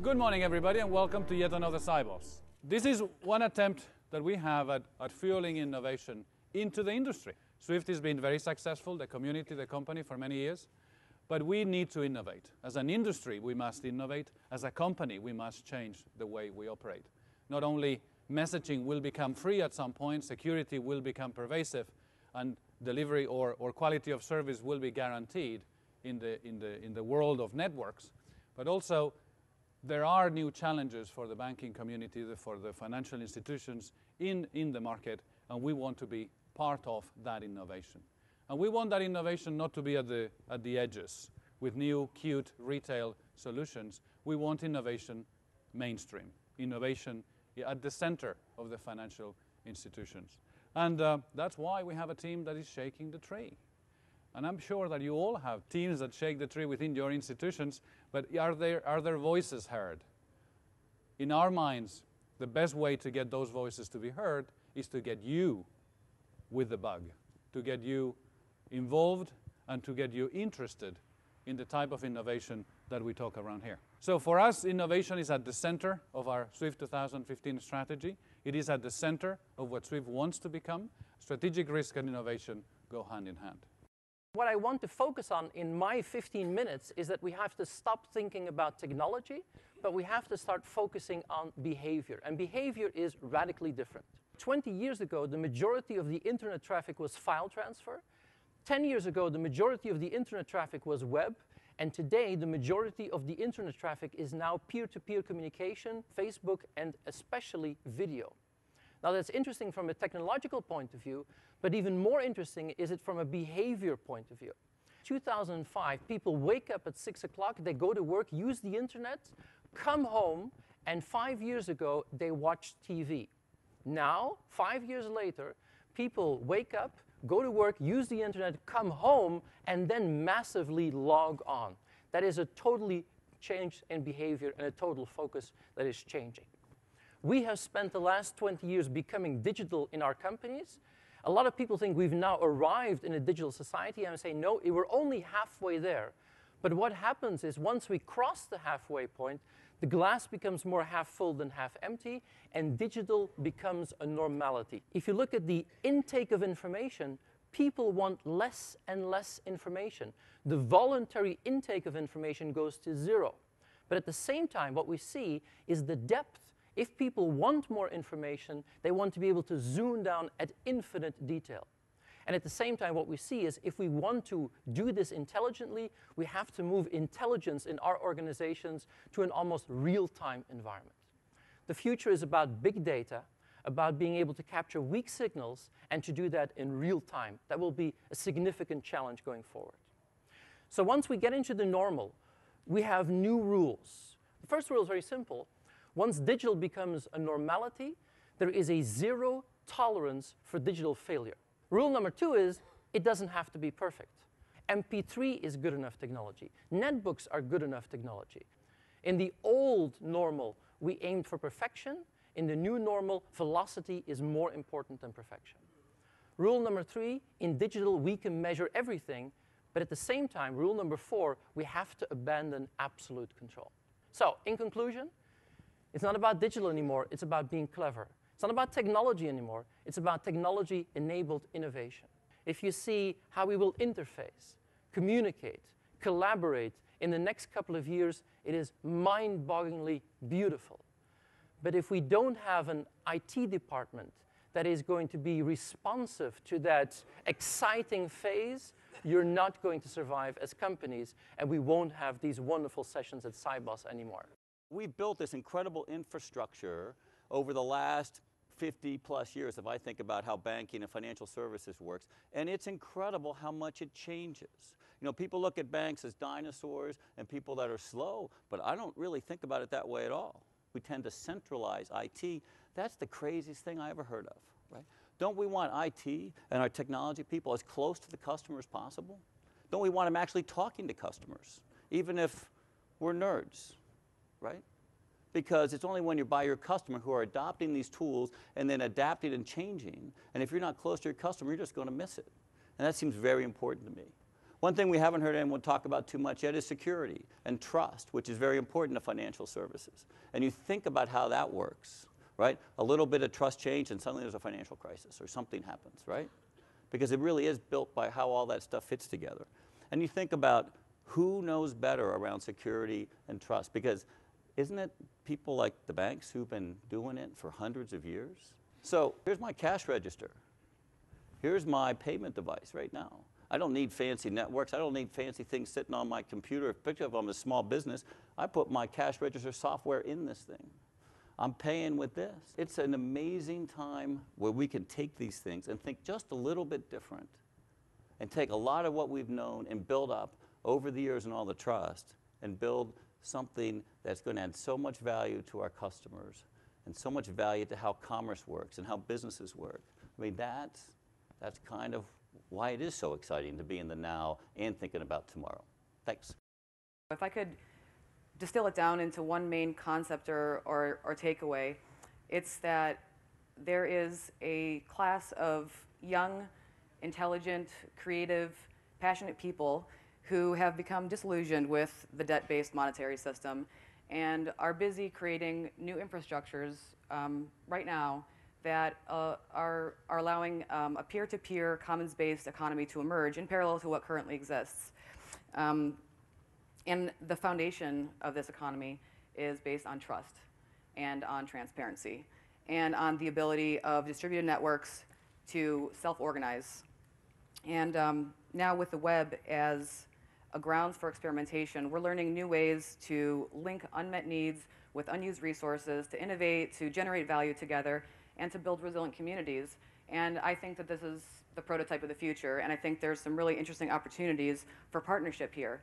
Good morning, everybody, and welcome to yet another Sibos. This is one attempt that we have at fueling innovation into the industry. Swift has been very successful, the community, the company, for many years, but we need to innovate. As an industry, we must innovate. As a company, we must change the way we operate. Not only messaging will become free at some point, security will become pervasive, and delivery or quality of service will be guaranteed in the world of networks, but also there are new challenges for the banking community, for the financial institutions in the market, and we want to be part of that innovation. And we want that innovation not to be at the edges with new, cute retail solutions. We want innovation mainstream, innovation at the center of the financial institutions. And that's why we have a team that is shaking the tree. And I'm sure that you all have teams that shake the tree within your institutions, but are their voices heard? In our minds, the best way to get those voices to be heard is to get you with the bug, to get you involved and to get you interested in the type of innovation that we talk around here. So for us, innovation is at the center of our Swift 2015 strategy. It is at the center of what Swift wants to become. Strategic risk and innovation go hand in hand. What I want to focus on in my 15 minutes is that we have to stop thinking about technology, but we have to start focusing on behavior. And behavior is radically different. 20 years ago, the majority of the internet traffic was file transfer. 10 years ago, the majority of the internet traffic was web. And today, the majority of the internet traffic is now peer-to-peer communication, Facebook, and especially video. Now, that's interesting from a technological point of view, but even more interesting is it from a behavior point of view. 2005, people wake up at 6 o'clock, they go to work, use the internet, come home, and 5 years ago, they watch TV. Now, 5 years later, people wake up, go to work, use the internet, come home, and then massively log on. That is a totally change in behavior and a total focus that is changing. We have spent the last 20 years becoming digital in our companies. A lot of people think we've now arrived in a digital society, and I say, no, we're only halfway there. But what happens is once we cross the halfway point, the glass becomes more half full than half empty, and digital becomes a normality. If you look at the intake of information, people want less and less information. The voluntary intake of information goes to zero. But at the same time, what we see is the depth. If people want more information, they want to be able to zoom down at infinite detail. And at the same time, what we see is if we want to do this intelligently, we have to move intelligence in our organizations to an almost real-time environment. The future is about big data, about being able to capture weak signals, and to do that in real time. That will be a significant challenge going forward. So once we get into the normal, we have new rules. The first rule is very simple. Once digital becomes a normality, there is a zero tolerance for digital failure. Rule number 2 is it doesn't have to be perfect. MP3 is good enough technology. Netbooks are good enough technology. In the old normal, we aimed for perfection. In the new normal, velocity is more important than perfection. Rule number 3, in digital, we can measure everything, but at the same time, rule number 4, we have to abandon absolute control. So, in conclusion, it's not about digital anymore, it's about being clever. It's not about technology anymore, it's about technology-enabled innovation. If you see how we will interface, communicate, collaborate in the next couple of years, it is mind-bogglingly beautiful. But if we don't have an IT department that is going to be responsive to that exciting phase, you're not going to survive as companies, and we won't have these wonderful sessions at Sibos anymore. We've built this incredible infrastructure over the last 50 plus years, if I think about how banking and financial services works, and it's incredible how much it changes. You know, people look at banks as dinosaurs and people that are slow, but I don't really think about it that way at all. We tend to centralize IT. That's the craziest thing I ever heard of, right? Don't we want IT and our technology people as close to the customer as possible? Don't we want them actually talking to customers, even if we're nerds? Right? Because it's only when you're by your customer who are adopting these tools and then adapting and changing. And if you're not close to your customer, you're just going to miss it. And that seems very important to me. One thing we haven't heard anyone talk about too much yet is security and trust, which is very important to financial services. And you think about how that works, right? A little bit of trust change and suddenly there's a financial crisis or something happens, right? Because it really is built by how all that stuff fits together. And you think about who knows better around security and trust, because isn't it people like the banks who've been doing it for hundreds of years? So here's my cash register. Here's my payment device right now. I don't need fancy networks. I don't need fancy things sitting on my computer. Particularly if I'm a small business, I put my cash register software in this thing. I'm paying with this. It's an amazing time where we can take these things and think just a little bit different and take a lot of what we've known and build up over the years and all the trust and build something that's going to add so much value to our customers and so much value to how commerce works and how businesses work. I mean, that's kind of why it is so exciting to be in the now and thinking about tomorrow. Thanks. If I could distill it down into one main concept or takeaway, it's that there is a class of young, intelligent, creative, passionate people who have become disillusioned with the debt-based monetary system and are busy creating new infrastructures right now that are allowing a peer-to-peer, commons-based economy to emerge in parallel to what currently exists. And the foundation of this economy is based on trust and on transparency and on the ability of distributed networks to self-organize. And now with the web as a grounds for experimentation, we're learning new ways to link unmet needs with unused resources, to innovate, to generate value together, and to build resilient communities. And I think that this is the prototype of the future, and I think there's some really interesting opportunities for partnership here.